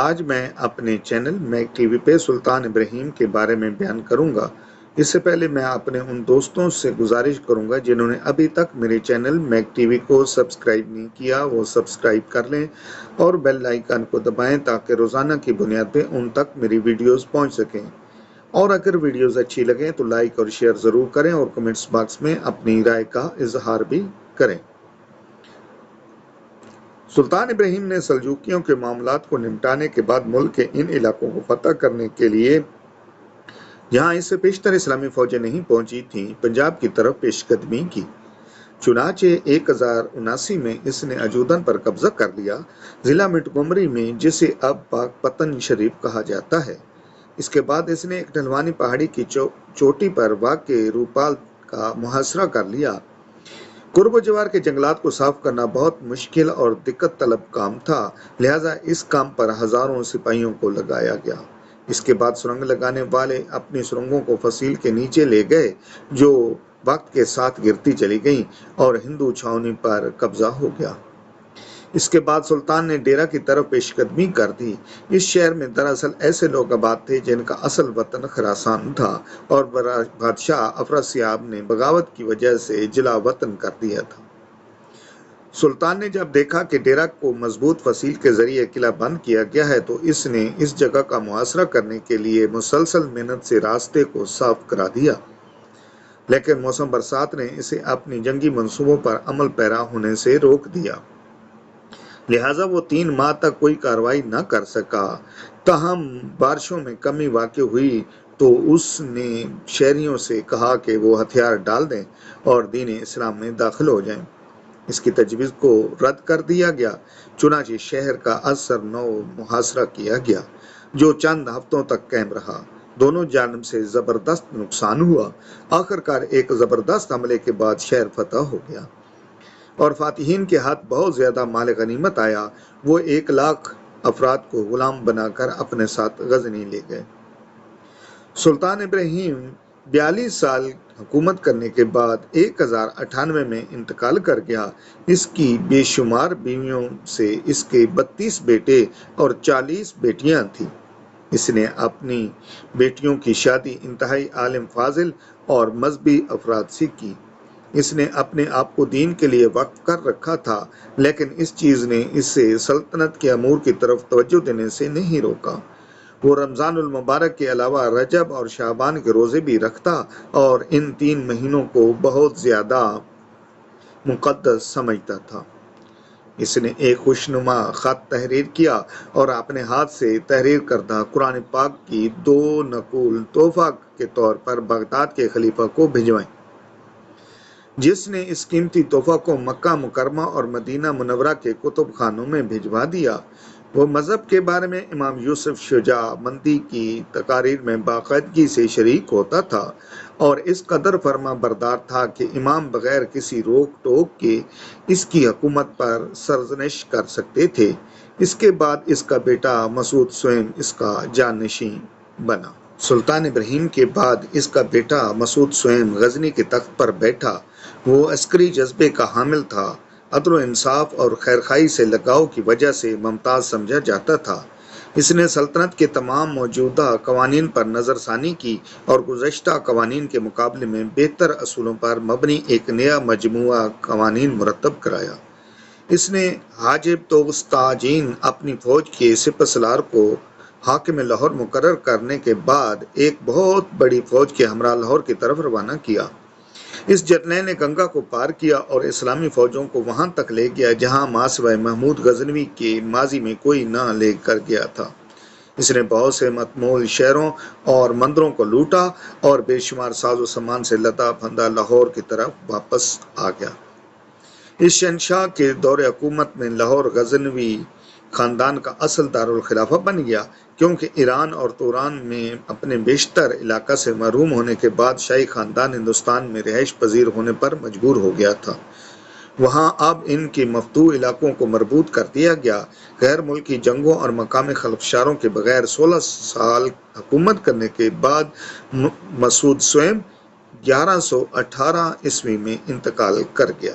آج میں اپنے چینل میک ٹی وی پہ سلطان ابراہیم کے بارے میں بیان کروں گا۔ اس سے پہلے میں اپنے ان دوستوں سے گزارش کروں گا جنہوں نے ابھی تک میرے چینل میک ٹی وی کو سبسکرائب نہیں کیا، وہ سبسکرائب کر لیں اور بیل آئیکن کو دبائیں تاکہ روزانہ کی بنیاد پہ ان تک میری ویڈیوز پہنچ سکیں۔ اور اگر ویڈیوز اچھی لگیں تو لائک اور شیئر ضرور کریں اور کمنٹس باکس میں اپنی رائے کا اظہار بھی کریں۔ سلطان ابراہیم نے سلجوقیوں کے معاملات کو نمٹانے کے بعد ملک کے ان علاقوں کو فتح کرنے کے لیے جہاں اس سے پیشتر اسلامی فوجیں نہیں پہنچی تھیں، پنجاب کی طرف پیش قدمی کی۔ چنانچہ 1079 میں اس نے اجودن پر قبضہ کر لیا، ضلع منٹگومری میں، جسے اب پاک پتن شریف کہا جاتا ہے۔ اس کے بعد اس نے ایک ڈھلوانی پہاڑی کی چوٹی پر واقع روپال کا محاصرہ کر لیا۔ قرب و جوار کے جنگلات کو صاف کرنا بہت مشکل اور دقت طلب کام تھا، لہٰذا اس کام پر ہزاروں سپاہیوں کو لگایا گیا۔ اس کے بعد سرنگ لگانے والے اپنی سرنگوں کو فصیل کے نیچے لے گئے، جو وقت کے ساتھ گرتی چلی گئیں اور ہندو چھاؤنی پر قبضہ ہو گیا۔ اس کے بعد سلطان نے ڈیرہ کی طرف پیش قدمی کر دی۔ اس شہر میں دراصل ایسے لوگ آباد تھے جن کا اصل وطن خراسان تھا اور بادشاہ افراسیاب نے بغاوت کی وجہ سے جلا وطن کر دیا تھا۔ سلطان نے جب دیکھا کہ ڈیرہ کو مضبوط فصیل کے ذریعے قلعہ بند کیا گیا ہے تو اس نے اس جگہ کا محاصرہ کرنے کے لیے مسلسل محنت سے راستے کو صاف کرا دیا، لیکن موسم برسات نے اسے اپنی جنگی منصوبوں پر عمل پیرا ہونے سے روک دیا، لہٰذا وہ 3 ماہ تک کوئی کارروائی نہ کر سکا۔ تاہم بارشوں میں کمی واقع ہوئی تو اس نے شہریوں سے کہا کہ وہ ہتھیار ڈال دیں اور دین اسلام میں داخل ہو جائیں۔ اس کی تجویز کو رد کر دیا گیا، چنانچہ شہر کا اثر نو محاصرہ کیا گیا، جو چند ہفتوں تک قائم رہا۔ دونوں جانب سے زبردست نقصان ہوا۔ آخرکار ایک زبردست حملے کے بعد شہر فتح ہو گیا اور فاتحین کے ہاتھ بہت زیادہ مال غنیمت آیا۔ وہ 1,00,000 افراد کو غلام بنا کر اپنے ساتھ غزنی لے گئے۔ سلطان ابراہیم 42 سال حکومت کرنے کے بعد 1098 میں انتقال کر گیا۔ اس کی بے شمار بیویوں سے اس کے 32 بیٹے اور 40 بیٹیاں تھیں۔ اس نے اپنی بیٹیوں کی شادی انتہائی عالم فاضل اور مذہبی افراد سے کی۔ اس نے اپنے آپ کو دین کے لیے وقف کر رکھا تھا، لیکن اس چیز نے اسے سلطنت کے امور کی طرف توجہ دینے سے نہیں روکا۔ وہ رمضان المبارک کے علاوہ رجب اور شعبان کے روزے بھی رکھتا اور ان 3 مہینوں کو بہت زیادہ مقدس سمجھتا تھا۔ اس نے ایک خوشنما خط تحریر کیا اور اپنے ہاتھ سے تحریر کردہ قرآن پاک کی 2 نقول تحفہ کے طور پر بغداد کے خلیفہ کو بھجوائیں، جس نے اس قیمتی تحفہ کو مکہ مکرمہ اور مدینہ منورہ کے کتب خانوں میں بھجوا دیا۔ وہ مذہب کے بارے میں امام یوسف شجاع مندی کی تقاریر میں باقاعدگی سے شریک ہوتا تھا اور اس قدر فرما بردار تھا کہ امام بغیر کسی روک ٹوک کے اس کی حکومت پر سرزنش کر سکتے تھے۔ اس کے بعد اس کا بیٹا مسعود سوم اس کا جانشین بنا۔ سلطان ابراہیم کے بعد اس کا بیٹا مسعود سوم غزنی کے تخت پر بیٹھا۔ وہ عسکری جذبے کا حامل تھا، عدل و انصاف اور خیرخواہی سے لگاؤ کی وجہ سے ممتاز سمجھا جاتا تھا۔ اس نے سلطنت کے تمام موجودہ قوانین پر نظر ثانی کی اور گزشتہ قوانین کے مقابلے میں بہتر اصولوں پر مبنی ایک نیا مجموعہ قوانین مرتب کرایا۔ اس نے حاجب توغستاجین اپنی فوج کے سپہ سالار کو حاکم لاہور مقرر کرنے کے بعد ایک بہت بڑی فوج کے ہمراہ لاہور کی طرف روانہ کیا۔ اس جرنیل نے گنگا کو پار کیا اور اسلامی فوجوں کو وہاں تک لے گیا جہاں ماسوائے محمود غزنوی کے ماضی میں کوئی نہ لے کر گیا تھا۔ اس نے بہت سے متمول شہروں اور مندروں کو لوٹا اور بے شمار ساز و سامان سے لدا پھندا لاہور کی طرف واپس آ گیا۔ اس شہنشاہ کے دور حکومت میں لاہور غزنوی خاندان کا اصل دارالخلافہ بن گیا، کیونکہ ایران اور توران میں اپنے بیشتر علاقہ سے محروم ہونے کے بعد شاہی خاندان ہندوستان میں رہائش پذیر ہونے پر مجبور ہو گیا تھا۔ وہاں اب ان کے مفتوح علاقوں کو مربوط کر دیا گیا۔ غیر ملکی جنگوں اور مقامی خلفشاروں کے بغیر 16 سال حکومت کرنے کے بعد مسعود سوم 1118 عیسوی میں انتقال کر گیا۔